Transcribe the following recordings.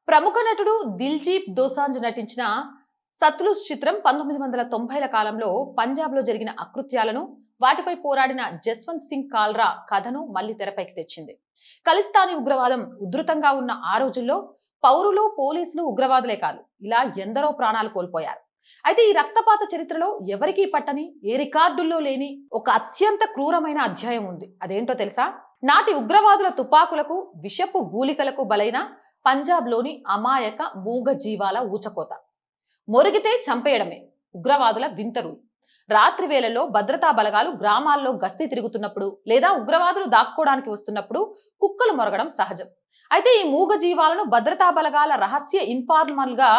ప్రముఖ నటుడు దిల్జీత్ దోసాంజ్ నటించిన సత్లుజ్ చిత్రం 1990ల కాలంలో పంజాబ్లో జరిగిన అకృత్యాలను వాటిపై పోరాడిన జస్వంత్ సింగ్ కాల్రా కథను మళ్లీ తెరపైకి తెచ్చింది. ఖలిస్తానీ ఉగ్రవాదం ఉధృతంగా ఉన్న ఆ రోజుల్లో పౌరులు, పోలీసులు, ఉగ్రవాదులే కాదు ఇలా ఎందరో ప్రాణాలు కోల్పోయారు. అయితే ఈ రక్తపాత చరిత్రలో ఎవరికీ పట్టని, ఏ రికార్డుల్లో లేని ఒక అత్యంత క్రూరమైన అధ్యాయం ఉంది. అదేంటో తెలుసా? నాటి ఉగ్రవాదుల తుపాకులకు, విషపు గూలికలకు బలైన పంజాబ్లోని అమాయక మూగ జీవాల ఊచకోత. మొరిగితే చంపేయడమే ఉగ్రవాదుల వింతరు. రాత్రి వేళల్లో భద్రతా బలగాలు గ్రామాల్లో గస్తీ తిరుగుతున్నప్పుడు లేదా ఉగ్రవాదులు దాక్కోవడానికి వస్తున్నప్పుడు కుక్కలు మొరగడం సహజం. అయితే ఈ మూగ జీవాలను భద్రతా బలగాల రహస్య ఇన్ఫార్మల్ గా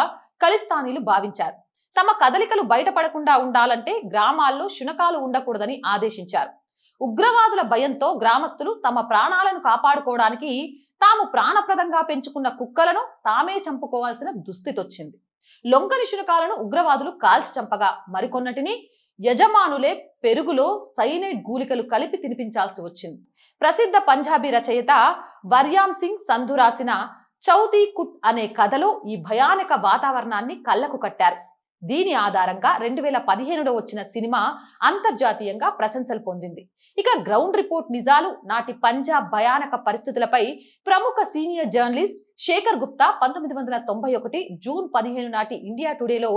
ఖలిస్తానీలు భావించారు. తమ కదలికలు బయటపడకుండా ఉండాలంటే గ్రామాల్లో శునకాలు ఉండకూడదని ఆదేశించారు. ఉగ్రవాదుల భయంతో గ్రామస్తులు తమ ప్రాణాలను కాపాడుకోవడానికి తాము ప్రాణప్రదంగా పెంచుకున్న కుక్కలను తామే చంపుకోవాల్సిన దుస్థితి వచ్చింది. లొంగని శునకాలను ఉగ్రవాదులు కాల్చి చంపగా మరికొన్నటిని యజమానులే పెరుగులో సైనైడ్ గూలికలు కలిపి తినిపించాల్సి వచ్చింది. ప్రసిద్ధ పంజాబీ రచయిత వర్యామ్ సింగ్ సంధు రాసిన చౌతీ కుట్ అనే కథలో ఈ భయానక వాతావరణాన్ని కళ్లకు కట్టారు. దీని ఆధారంగా 2015లో వచ్చిన సినిమా అంతర్జాతీయంగా ప్రశంసలు పొందింది. ఇక గ్రౌండ్ రిపోర్ట్ నిజాలు నాటి పంజాబ్ భయానక పరిస్థితులపై ప్రముఖ senior journalist Shekhar Gupta 1991 June 15 నాటి ఇండియా టుడేలో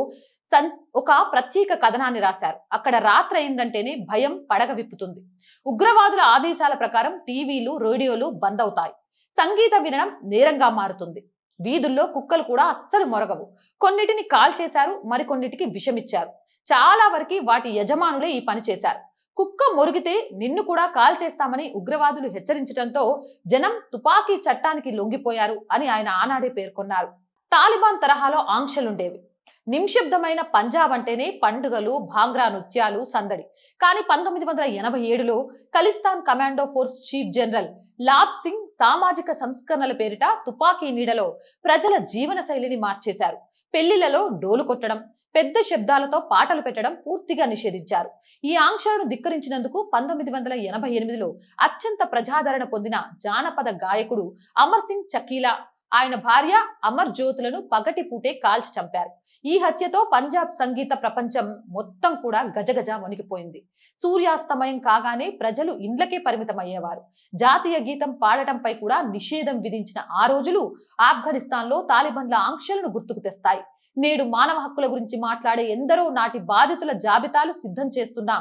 ఒక ప్రత్యేక కథనాన్ని రాశారు. అక్కడ రాత్రి అయిందంటేనే భయం పడగ విప్పుతుంది. ఉగ్రవాదుల ఆదేశాల ప్రకారం టీవీలు, రేడియోలు బంద్ అవుతాయి. సంగీతం వినడం నేరంగా మారుతుంది. వీధుల్లో కుక్కలు కూడా అస్సలు మొరగవు. కొన్నిటిని కాల్ చేశారు, మరికొన్నిటికి విషమిచ్చారు. చాలా వరకు వాటి యజమానులే ఈ పని చేశారు. కుక్క మొరిగితే నిన్ను కూడా కాల్ చేస్తామని ఉగ్రవాదులు హెచ్చరించడంతో జనం తుపాకీ చట్టానికి లొంగిపోయారు అని ఆయన ఆనాడే పేర్కొన్నారు. తాలిబాన్ తరహాలో ఆంక్షలుండేవి. నిశ్శబ్దమైన పంజాబ్ అంటేనే పండుగలు, భాంగ్రా నృత్యాలు, సందడి. కానీ 1987లో Khalistan commando force chief general Labh Singh సామాజిక సంస్కరణల పేరిట తుపాకీ నీడలో ప్రజల జీవన శైలిని మార్చేశారు. పెళ్లిళ్లలో డోలు కొట్టడం, పెద్ద శబ్దాలతో పాటలు పెట్టడం పూర్తిగా నిషేధించారు. ఈ ఆంక్షలను ధిక్కరించినందుకు 1988లో అత్యంత ప్రజాదరణ పొందిన జానపద గాయకుడు అమర్ సింగ్ చకీలా, ఆయన భార్య అమర్ జ్యోతులను పగటిపూటే కాల్చి చంపారు. ఈ హత్యతో పంజాబ్ సంగీత ప్రపంచం మొత్తం కూడా గజగజ వణికిపోయింది. సూర్యాస్తమయం కాగానే ప్రజలు ఇండ్లకే పరిమితమయ్యేవారు. జాతీయ గీతం పాడటంపై కూడా నిషేధం విధించిన ఆ రోజులు ఆఫ్ఘనిస్తాన్లో తాలిబాన్ల ఆంక్షలను గుర్తుకు తెస్తాయి. నేడు మానవ హక్కుల గురించి మాట్లాడే ఎందరో నాటి బాధితుల జాబితాలు సిద్ధం చేస్తున్న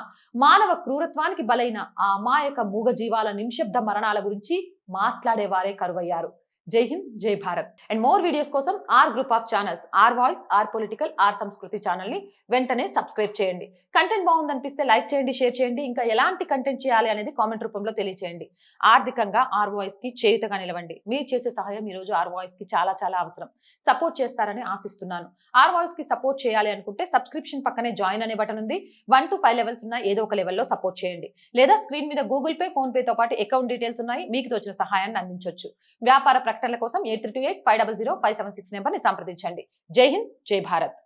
మానవ క్రూరత్వానికి బలైన ఆ అమాయక మూగజీవాల నిశ్శబ్ద మరణాల గురించి మాట్లాడేవారే కరువయ్యారు. జై హింద్, జై భారత్. అండ్ మోర్ వీడియోస్ కోసం our group of channels, our voice, our political, our Samskriti channel ని వెంటనే సబ్స్క్రైబ్ చేయండి. కంటెంట్ బాగుందనిపిస్తే లైక్ చేయండి, షేర్ చేయండి. ఇంకా ఎలాంటి కంటెంట్ చేయాలి అనేది కామెంట్ రూపంలో తెలియచేయండి. ఆర్థికంగా ఆర్ వాయిస్ కి చేయుతగా నిలవండి. మీరు చేసే సహాయం ఈ రోజు ఆర్ వాయిస్ కి చాలా చాలా అవసరం. సపోర్ట్ చేస్తారని ఆశిస్తున్నాను. ఆర్ వాయిస్ కి సపోర్ట్ చేయాలి అనుకుంటే సబ్స్క్రిప్షన్ పక్కనే జాయిన్ అనే బటన్ ఉంది. 1 to 5 లెవెల్స్ ఉన్న ఏదో ఒక లెవెల్లో సపోర్ట్ చేయండి. లేదా స్క్రీన్ మీద గూగుల్ పే, ఫోన్ పే తో పాటు అకౌంట్ డీటెయిల్స్ ఉన్నాయి. మీకు తోచిన సహాయాన్ని అందించవచ్చు. వ్యాపార ప్రకటనల కోసం 8328500576 నెంబర్ని సంప్రదించండి. జై హింద్, జై భారత్.